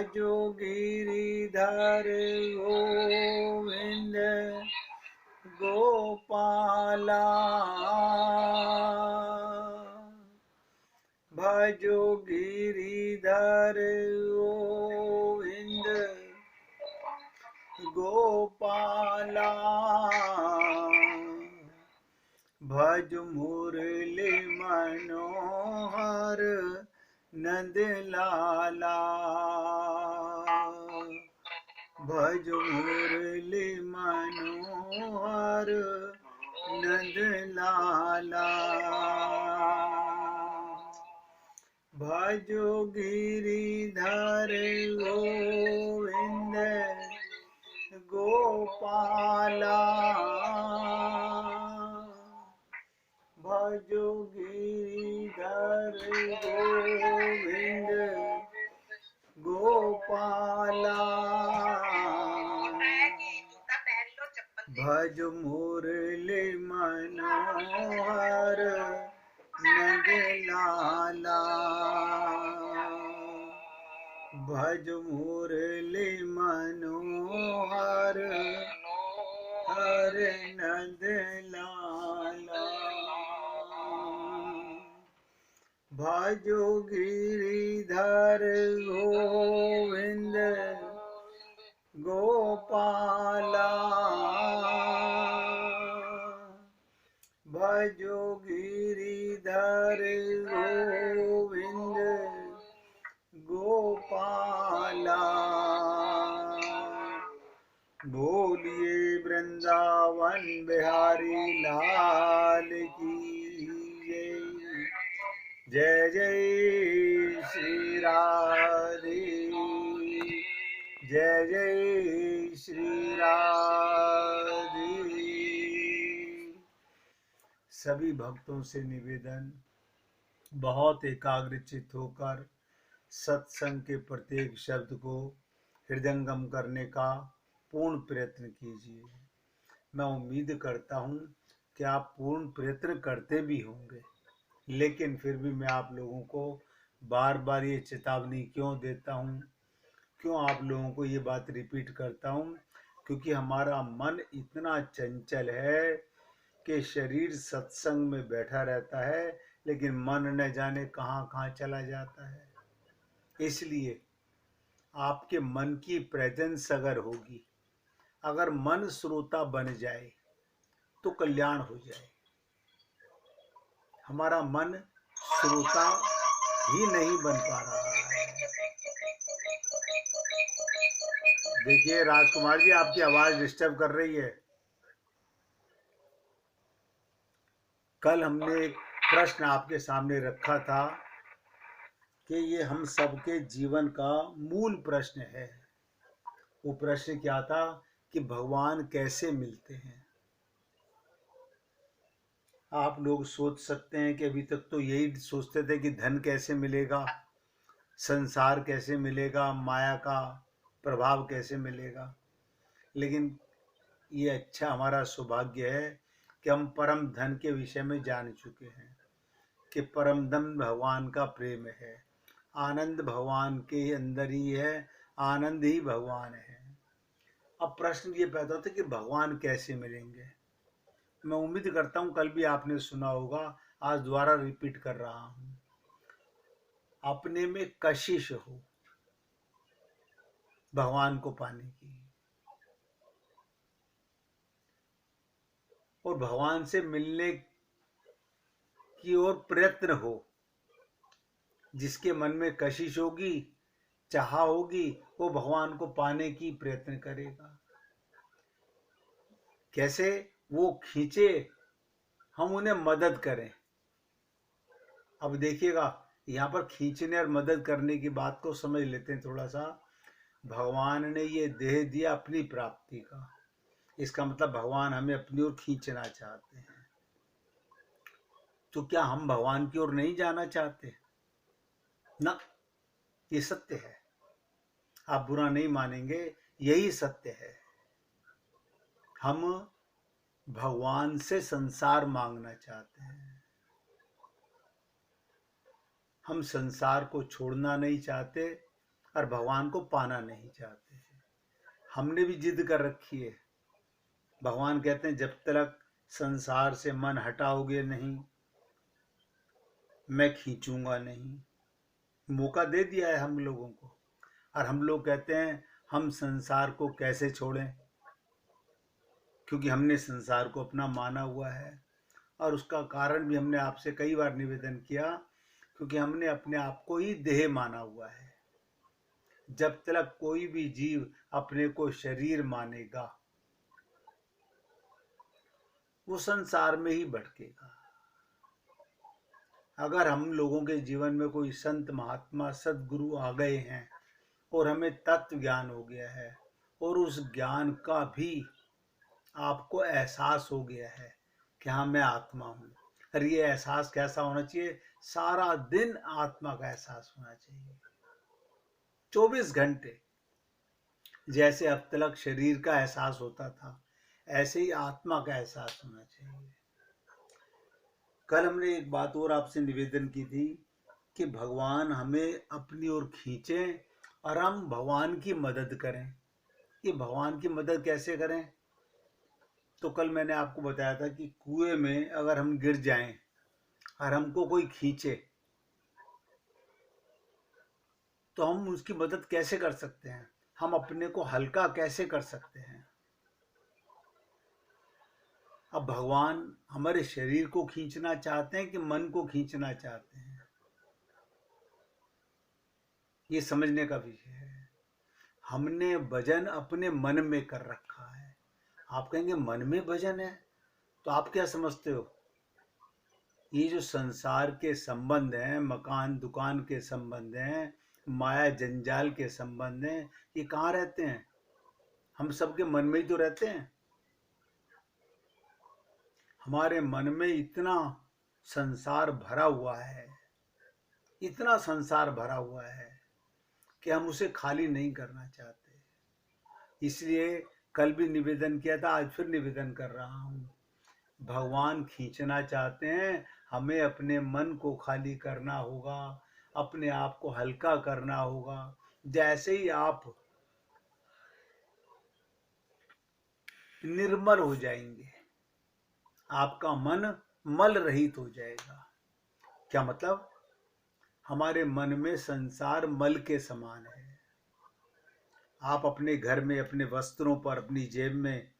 भजो गिरिधर गोविंद गोपाला भजो गिरिधर गोविंद गोपाला भज मुरली मनोहर नंद लाला भज मुरली मनोहर नंद लाला भजो गिरिधर गोविंद गोपाला भजो गिरिधर गोविंद गोपाला भज मुरली मनोहर नंद लाला भज मुरली मनोहर हर नंद लाला भजो गिरिधर गोविंद गोपाला भजो गिरिधर गोविंद गोपाला बोलिए वृंदावन बिहारी लाल की जय जय श्री राधे जय जय श्री राधे। सभी भक्तों से निवेदन, बहुत एकाग्रचित होकर सत्संग के प्रत्येक शब्द को हृदयंगम करने का पूर्ण प्रयत्न कीजिए। मैं उम्मीद करता हूँ कि आप पूर्ण प्रयत्न करते भी होंगे, लेकिन फिर भी मैं आप लोगों को बार बार ये चेतावनी क्यों देता हूँ, क्यों आप लोगों को ये बात रिपीट करता हूँ, क्योंकि हमारा मन इतना चंचल है कि शरीर सत्संग में बैठा रहता है लेकिन मन न जाने कहाँ कहाँ चला जाता है। इसलिए आपके मन की प्रेजेंस अगर होगी, अगर मन श्रोता बन जाए तो कल्याण हो जाए। हमारा मन श्रोता ही नहीं बन पा रहा है। देखिए राजकुमार जी, आपकी आवाज डिस्टर्ब कर रही है। कल हमने एक प्रश्न आपके सामने रखा था कि ये हम सबके जीवन का मूल प्रश्न है। वो प्रश्न क्या था कि भगवान कैसे मिलते हैं। आप लोग सोच सकते हैं कि अभी तक तो यही सोचते थे कि धन कैसे मिलेगा, संसार कैसे मिलेगा, माया का प्रभाव कैसे मिलेगा। लेकिन ये अच्छा हमारा सौभाग्य है कि हम परम धन के विषय में जान चुके हैं कि परम धन भगवान का प्रेम है, आनंद भगवान के अंदर ही है, आनंद ही भगवान है। अब प्रश्न ये पैदा होता है कि भगवान कैसे मिलेंगे। मैं उम्मीद करता हूँ कल भी आपने सुना होगा, आज दोबारा रिपीट कर रहा हूँ। अपने में कशिश हो भगवान को पाने की और भगवान से मिलने की ओर प्रयत्न हो। जिसके मन में कशिश होगी, चाह होगी, वो भगवान को पाने की प्रयत्न करेगा। कैसे? वो खींचे, हम उन्हें मदद करें। अब देखिएगा, यहाँ पर खींचने और मदद करने की बात को समझ लेते हैं थोड़ा सा। भगवान ने ये देह दिया अपनी प्राप्ति का, इसका मतलब भगवान हमें अपनी ओर खींचना चाहते हैं। तो क्या हम भगवान की ओर नहीं जाना चाहते ना? ये सत्य है, आप बुरा नहीं मानेंगे, यही सत्य है। हम भगवान से संसार मांगना चाहते हैं, हम संसार को छोड़ना नहीं चाहते, और भगवान को पाना नहीं चाहते हैं। हमने भी जिद कर रखी है। भगवान कहते हैं जब तक संसार से मन हटाओगे नहीं, मैं खींचूंगा नहीं। मौका दे दिया है हम लोगों को, और हम लोग कहते हैं हम संसार को कैसे छोड़ें, क्योंकि हमने संसार को अपना माना हुआ है। और उसका कारण भी हमने आपसे कई बार निवेदन किया, क्योंकि हमने अपने आप को ही देह माना हुआ है। जब तक कोई भी जीव अपने को शरीर मानेगा, वो संसार में ही भटकेगा। अगर हम लोगों के जीवन में कोई संत महात्मा सदगुरु आ गए हैं और हमें तत्व ज्ञान हो गया है, और उस ज्ञान का भी आपको एहसास हो गया है कि हाँ मैं आत्मा हूँ, और ये एहसास कैसा होना चाहिए? सारा दिन आत्मा का एहसास होना चाहिए, 24 घंटे। जैसे अब तक शरीर का एहसास होता था, ऐसे ही आत्मा का एहसास होना चाहिए। कल हमने एक बात और आपसे निवेदन की थी कि भगवान हमें अपनी ओर खींचें और हम भगवान की मदद करें। ये भगवान की मदद कैसे करें? तो कल मैंने आपको बताया था कि कुएं में अगर हम गिर जाएं और हमको कोई खींचे, तो हम उसकी मदद कैसे कर सकते हैं? हम अपने को हल्का कैसे कर सकते हैं? अब भगवान हमारे शरीर को खींचना चाहते हैं कि मन को खींचना चाहते हैं, ये समझने का विषय है। हमने भजन अपने मन में कर रखा है। आप कहेंगे मन में भजन है, तो आप क्या समझते हो? ये जो संसार के संबंध हैं, मकान दुकान के संबंध हैं, माया जंजाल के संबंध हैं, ये कहाँ रहते हैं? हम सबके मन में ही तो रहते हैं। हमारे मन में इतना संसार भरा हुआ है, इतना संसार भरा हुआ है कि हम उसे खाली नहीं करना चाहते। इसलिए कल भी निवेदन किया था, आज फिर निवेदन कर रहा हूँ। भगवान खींचना चाहते हैं, हमें अपने मन को खाली करना होगा, अपने आप को हल्का करना होगा। जैसे ही आप निर्मल हो जाएंगे, आपका मन मल रहित हो जाएगा। क्या मतलब? हमारे मन में संसार मल के समान है। आप अपने घर में, अपने वस्त्रों पर, अपनी जेब में,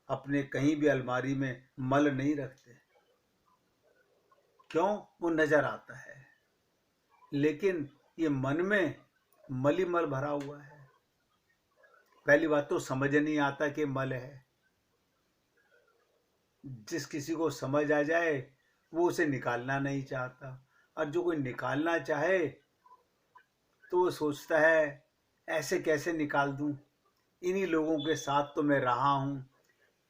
अपने कहीं भी अलमारी में मल नहीं रखते। क्यों? वो नजर आता है। लेकिन ये मन में मल भरा हुआ है। पहली बात तो समझ नहीं आता कि मल है। जिस किसी को समझ आ जाए वो उसे निकालना नहीं चाहता, और जो कोई निकालना चाहे तो वो सोचता है ऐसे कैसे निकाल दूं, इन्हीं लोगों के साथ तो मैं रहा हूँ,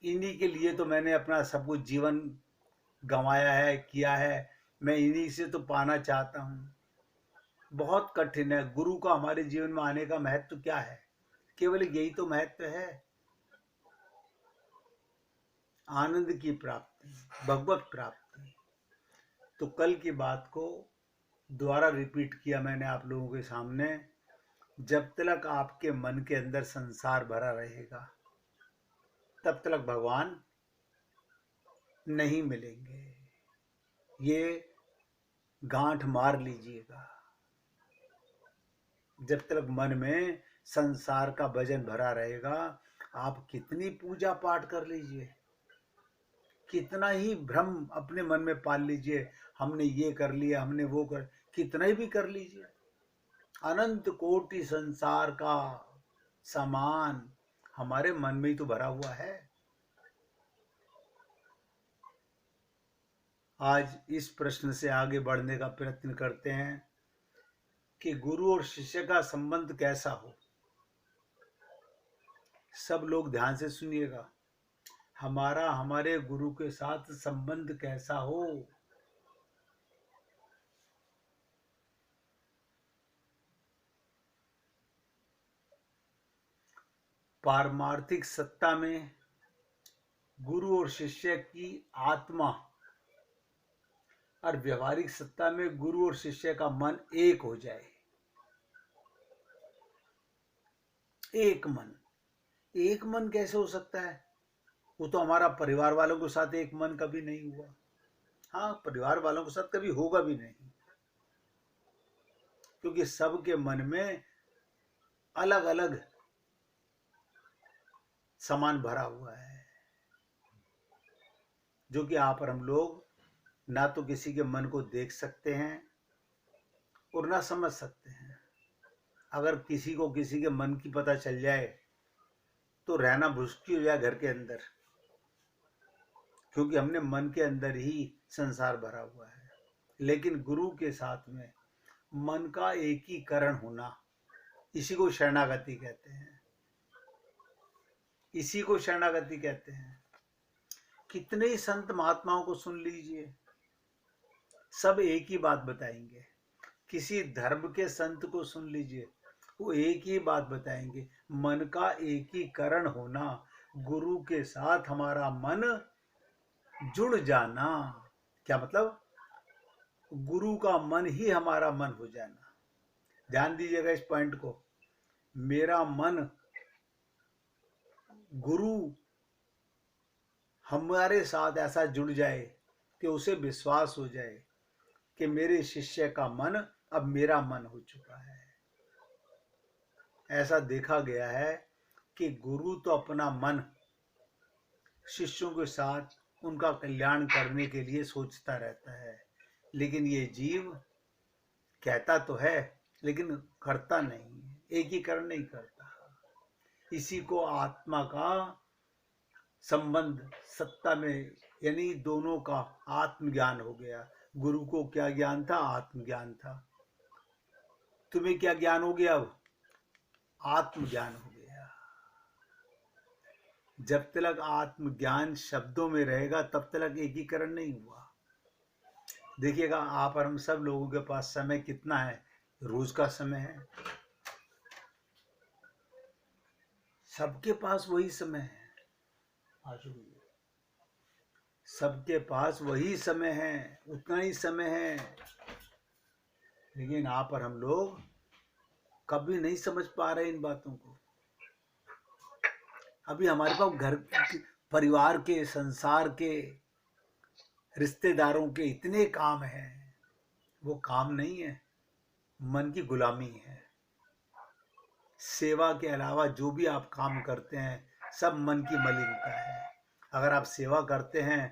इन्हीं के लिए तो मैंने अपना सब कुछ जीवन गंवाया है, किया है, मैं इन्हीं से तो पाना चाहता हूँ। बहुत कठिन है। गुरु का हमारे जीवन में आने का महत्व क्या है? केवल यही तो महत्व है, आनंद की प्राप्ति, भगवत प्राप्ति। तो कल की बात को दोबारा रिपीट किया मैंने आप लोगों के सामने। जब तक आपके मन के अंदर संसार भरा रहेगा, तब तक भगवान नहीं मिलेंगे। ये गांठ मार लीजिएगा। जब तक मन में संसार का वजन भरा रहेगा, आप कितनी पूजा पाठ कर लीजिए, कितना ही भ्रम अपने मन में पाल लीजिए, हमने ये कर लिया, हमने वो कर, कितना ही भी कर लीजिए, अनंत कोटि संसार का सामान हमारे मन में ही तो भरा हुआ है। आज इस प्रश्न से आगे बढ़ने का प्रयत्न करते हैं कि गुरु और शिष्य का संबंध कैसा हो। सब लोग ध्यान से सुनिएगा। हमारा हमारे गुरु के साथ संबंध कैसा हो। पारमार्थिक सत्ता में गुरु और शिष्य की आत्मा, और व्यवहारिक सत्ता में गुरु और शिष्य का मन एक हो जाए, एक मन। एक मन कैसे हो सकता है? वो तो हमारा परिवार वालों के साथ एक मन कभी नहीं हुआ। हाँ, परिवार वालों के साथ कभी होगा भी नहीं, क्योंकि सबके मन में अलग अलग सामान भरा हुआ है, जो कि आप और हम लोग ना तो किसी के मन को देख सकते हैं और ना समझ सकते हैं। अगर किसी को किसी के मन की पता चल जाए तो रहना मुश्किल हो जाए घर के अंदर, क्योंकि हमने मन के अंदर ही संसार भरा हुआ है। लेकिन गुरु के साथ में मन का एकीकरण होना, इसी को शरणागति कहते हैं। इसी को शरणागति कहते हैं। कितने ही संत महात्माओं को सुन लीजिए, सब एक ही बात बताएंगे। किसी धर्म के संत को सुन लीजिए, वो एक ही बात बताएंगे, मन का एकीकरण होना, गुरु के साथ हमारा मन जुड़ जाना। क्या मतलब? गुरु का मन ही हमारा मन हो जाना। ध्यान दीजिएगा इस पॉइंट को। मेरा मन गुरु हमारे साथ ऐसा जुड़ जाए कि उसे विश्वास हो जाए कि मेरे शिष्य का मन अब मेरा मन हो चुका है। ऐसा देखा गया है कि गुरु तो अपना मन शिष्यों के साथ उनका कल्याण करने के लिए सोचता रहता है, लेकिन ये जीव कहता तो है लेकिन करता नहीं है, एकीकरण नहीं करता। इसी को आत्मा का संबंध सत्ता में, यानी दोनों का आत्मज्ञान हो गया। गुरु को क्या ज्ञान था? आत्मज्ञान था। तुम्हें क्या ज्ञान हो गया? अब आत्मज्ञान हो गया। जब तक आत्मज्ञान शब्दों में रहेगा तब तक एकीकरण नहीं हुआ। देखिएगा, आप और हम सब लोगों के पास समय कितना है? रोज का समय है, सबके पास वही समय है। सबके पास वही समय है, उतना ही समय है। लेकिन आप और हम लोग कभी नहीं समझ पा रहे इन बातों को। अभी हमारे पास घर, परिवार के, संसार के, रिश्तेदारों के इतने काम हैं। वो काम नहीं है, मन की गुलामी है। सेवा के अलावा जो भी आप काम करते हैं सब मन की मलिनता है। अगर आप सेवा करते हैं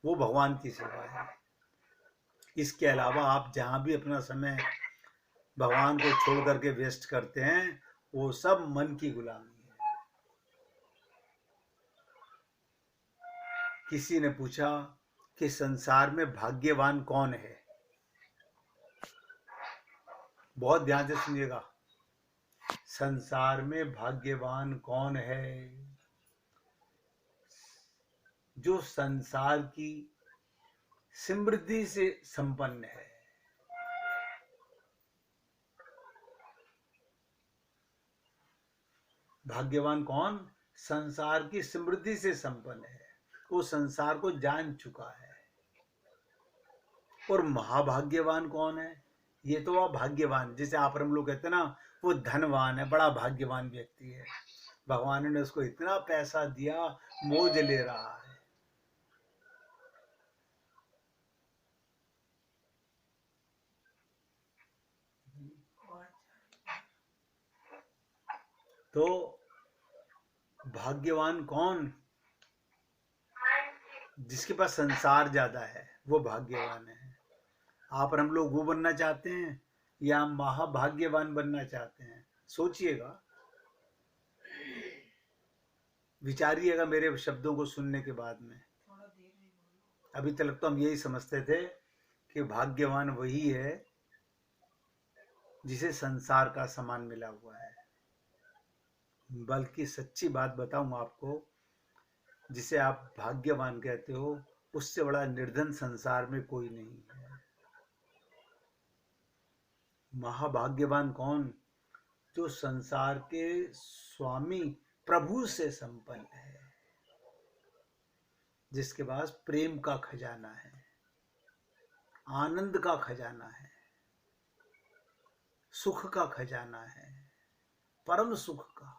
वो भगवान की सेवा है। इसके अलावा आप जहाँ भी अपना समय भगवान को छोड़ करके वेस्ट करते हैं वो सब मन की गुलामी है। किसी ने पूछा कि संसार में भाग्यवान कौन है? बहुत ध्यान से सुनिएगा। संसार में भाग्यवान कौन है? जो संसार की समृद्धि से संपन्न है। भाग्यवान कौन? संसार की समृद्धि से संपन्न है, वो संसार को जान चुका है। और महाभाग्यवान कौन है? ये तो वह भाग्यवान, जैसे आप हम लोग कहते हैं ना, वो धनवान है, बड़ा भाग्यवान व्यक्ति है। भगवान ने उसको इतना पैसा दिया, मौज ले रहा है। तो भाग्यवान कौन? जिसके पास संसार ज्यादा है वो भाग्यवान है। आप और हम लोग वो बनना चाहते हैं या महाभाग्यवान बनना चाहते हैं? सोचिएगा, विचारिएगा मेरे शब्दों को सुनने के बाद में। अभी तक तो हम यही समझते थे कि भाग्यवान वही है जिसे संसार का सामान मिला हुआ है। बल्कि सच्ची बात बताऊं आपको, जिसे आप भाग्यवान कहते हो उससे बड़ा निर्धन संसार में कोई नहीं है। महाभाग्यवान कौन? जो संसार के स्वामी प्रभु से संपन्न है, जिसके पास प्रेम का खजाना है, आनंद का खजाना है, सुख का खजाना है, परम सुख का।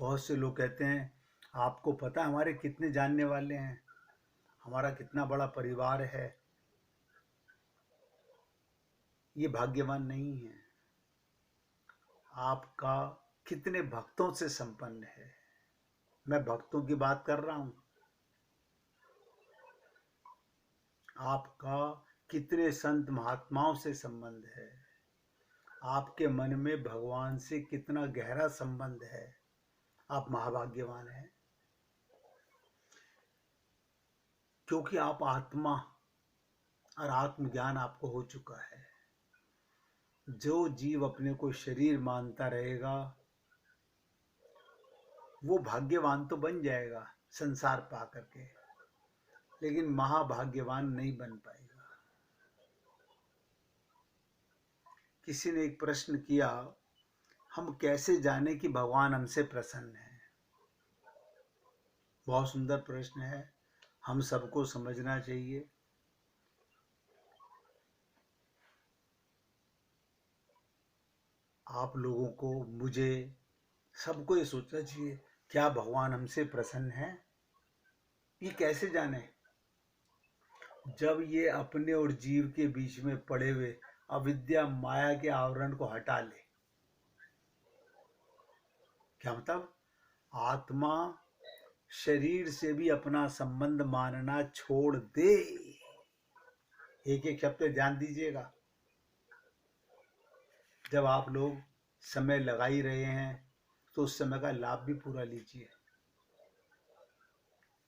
बहुत से लोग कहते हैं आपको पता है हमारे कितने जानने वाले हैं, हमारा कितना बड़ा परिवार है। ये भाग्यवान नहीं है। आपका कितने भक्तों से संपन्न है। मैं भक्तों की बात कर रहा हूं। आपका कितने संत महात्माओं से संबंध है। आपके मन में भगवान से कितना गहरा संबंध है। आप महाभाग्यवान हैं, क्योंकि आप आत्मा और आत्मज्ञान आपको हो चुका है। जो जीव अपने को शरीर मानता रहेगा वो भाग्यवान तो बन जाएगा संसार पा करके, लेकिन महाभाग्यवान नहीं बन पाएगा। किसी ने एक प्रश्न किया, हम कैसे जाने कि भगवान हमसे प्रसन्न है। बहुत सुंदर प्रश्न है, हम सबको समझना चाहिए। आप लोगों को, मुझे, सबको ये सोचना चाहिए, क्या भगवान हमसे प्रसन्न है। ये कैसे जाने? जब ये अपने और जीव के बीच में पड़े हुए अविद्या माया के आवरण को हटा ले। क्या मतलब? आत्मा शरीर से भी अपना संबंध मानना छोड़ दे। एक एक शब्द ध्यान दीजिएगा। जब आप लोग समय लगा ही रहे हैं तो उस समय का लाभ भी पूरा लीजिए।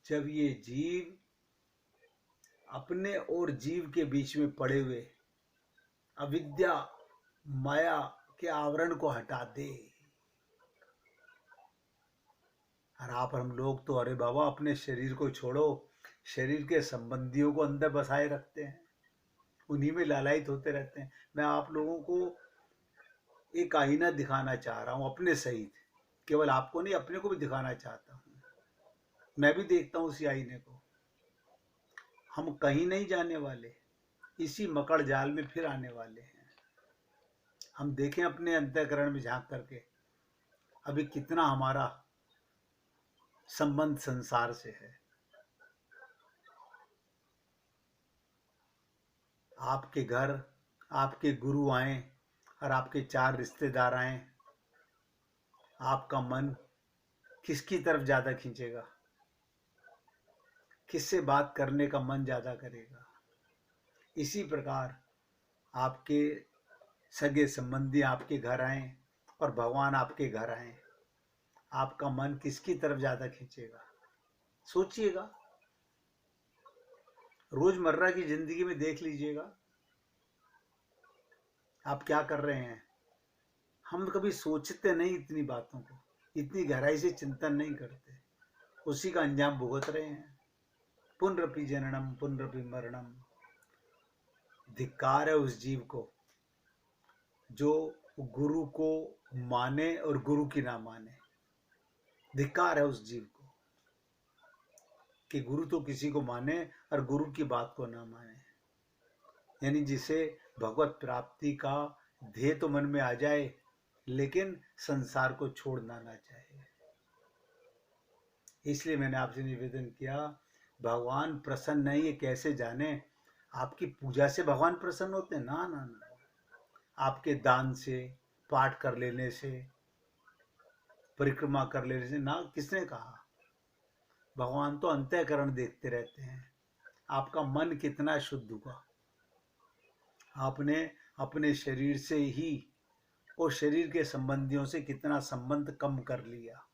जब ये जीव अपने और जीव के बीच में पड़े हुए अविद्या माया के आवरण को हटा दे। और आप हम लोग तो अरे बाबा अपने शरीर को छोड़ो, शरीर के संबंधियों को अंदर बसाए रखते हैं, उन्हीं में लालायित होते रहते हैं। मैं आप लोगों को एक आईना दिखाना चाह रहा हूं अपने सहित, केवल आपको नहीं, अपने को भी दिखाना चाहता हूं। मैं भी देखता हूं उसी आईने को। हम कहीं नहीं जाने वाले, इसी मकड़ जाल में फिर आने वाले हैं। हम देखें अपने अंतःकरण में झांक करके अभी कितना हमारा संबंध संसार से है। आपके घर आपके गुरु आए और आपके 4 रिश्तेदार आए, आपका मन किसकी तरफ ज्यादा खींचेगा? किससे बात करने का मन ज्यादा करेगा? इसी प्रकार आपके सगे संबंधी आपके घर आए और भगवान आपके घर आए, आपका मन किसकी तरफ ज्यादा खींचेगा? सोचिएगा। रोजमर्रा की जिंदगी में देख लीजिएगा आप क्या कर रहे हैं। हम कभी सोचते नहीं इतनी बातों को, इतनी गहराई से चिंतन नहीं करते, उसी का अंजाम भुगत रहे हैं। पुनरपि जननम पुनरपि मरणम। धिक्कार है उस जीव को जो गुरु को माने और गुरु की ना माने। धिक्कार है उस जीव को कि गुरु तो किसी को माने और गुरु की बात को ना माने। यानी जिसे भगवत प्राप्ति का ध्येय तो मन में आ जाए लेकिन संसार को छोड़ना ना चाहे। इसलिए मैंने आपसे निवेदन किया, भगवान प्रसन्न नहीं है कैसे जाने? आपकी पूजा से भगवान प्रसन्न होते हैं? ना ना ना। आपके दान से, पाठ कर लेने से, परिक्रमा कर लेने से ना। किसने कहा? भगवान तो अंतःकरण देखते रहते हैं, आपका मन कितना शुद्ध हुआ। आपने अपने शरीर से ही और शरीर के संबंधियों से कितना संबंध कम कर लिया।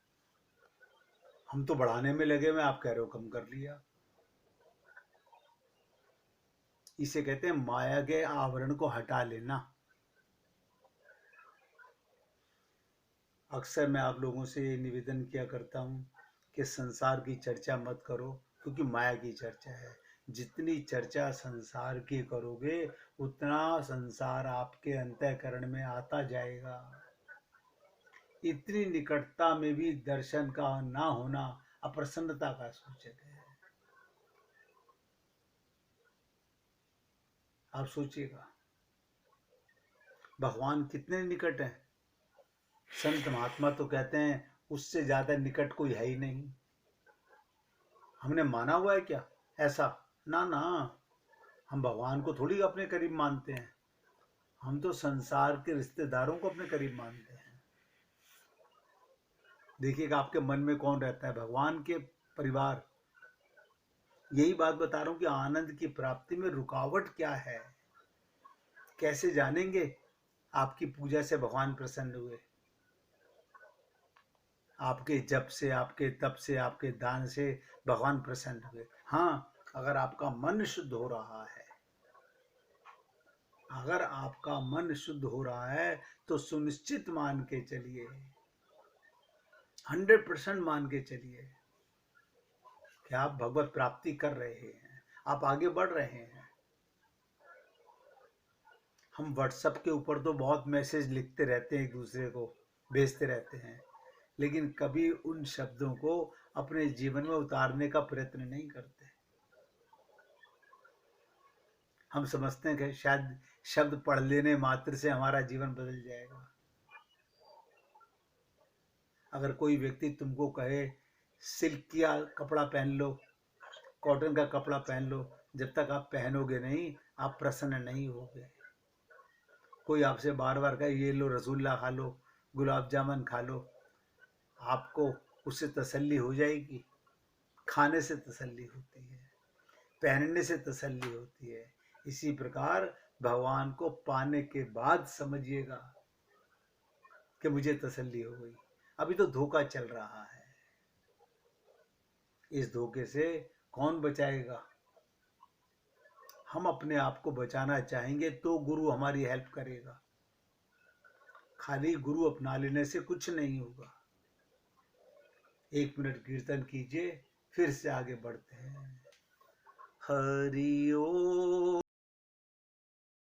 हम तो बढ़ाने में लगे हुए, आप कह रहे हो कम कर लिया। इसे कहते हैं माया के आवरण को हटा लेना। अक्सर मैं आप लोगों से निवेदन किया करता हूं कि संसार की चर्चा मत करो, क्योंकि माया की चर्चा है। जितनी चर्चा संसार की करोगे उतना संसार आपके अंतःकरण में आता जाएगा। इतनी निकटता में भी दर्शन का ना होना अप्रसन्नता का सूचक है। आप सोचिएगा, भगवान कितने निकट हैं। संत महात्मा तो कहते हैं उससे ज्यादा निकट कोई है ही नहीं। हमने माना हुआ है क्या ऐसा? ना ना, हम भगवान को थोड़ी अपने करीब मानते हैं, हम तो संसार के रिश्तेदारों को अपने करीब मानते हैं। देखिएगा आपके मन में कौन रहता है, भगवान के परिवार। यही बात बता रहा हूं कि आनंद की प्राप्ति में रुकावट क्या है, कैसे जानेंगे? आपकी पूजा से भगवान प्रसन्न हुए, आपके जप से, आपके तप से, आपके दान से भगवान प्रसन्न हुए। हाँ, अगर आपका मन शुद्ध हो रहा है, अगर आपका मन शुद्ध हो रहा है तो सुनिश्चित मान के चलिए, 100% मान के चलिए कि आप भगवत प्राप्ति कर रहे हैं, आप आगे बढ़ रहे हैं। हम व्हाट्सएप के ऊपर तो बहुत मैसेज लिखते रहते हैं, एक दूसरे को भेजते रहते हैं, लेकिन कभी उन शब्दों को अपने जीवन में उतारने का प्रयत्न नहीं करते। हम समझते हैं कि शायद शब्द पढ़ लेने मात्र से हमारा जीवन बदल जाएगा। अगर कोई व्यक्ति तुमको कहे सिल्क का कपड़ा पहन लो, कॉटन का कपड़ा पहन लो, जब तक आप पहनोगे नहीं, आप प्रसन्न नहीं होगे। कोई आपसे बार बार कहे ये लो रसगुल्ला खा लो, गुलाब जामुन खा लो, आपको उससे तसल्ली हो जाएगी? खाने से तसल्ली होती है, पहनने से तसल्ली होती है। इसी प्रकार भगवान को पाने के बाद समझिएगा कि मुझे तसल्ली हो गई। अभी तो धोखा चल रहा है, इस धोखे से कौन बचाएगा? हम अपने आप को बचाना चाहेंगे तो गुरु हमारी हेल्प करेगा, खाली गुरु अपना लेने से कुछ नहीं होगा। 1 मिनट कीर्तन कीजिए, फिर से आगे बढ़ते हैं। हरि ओम।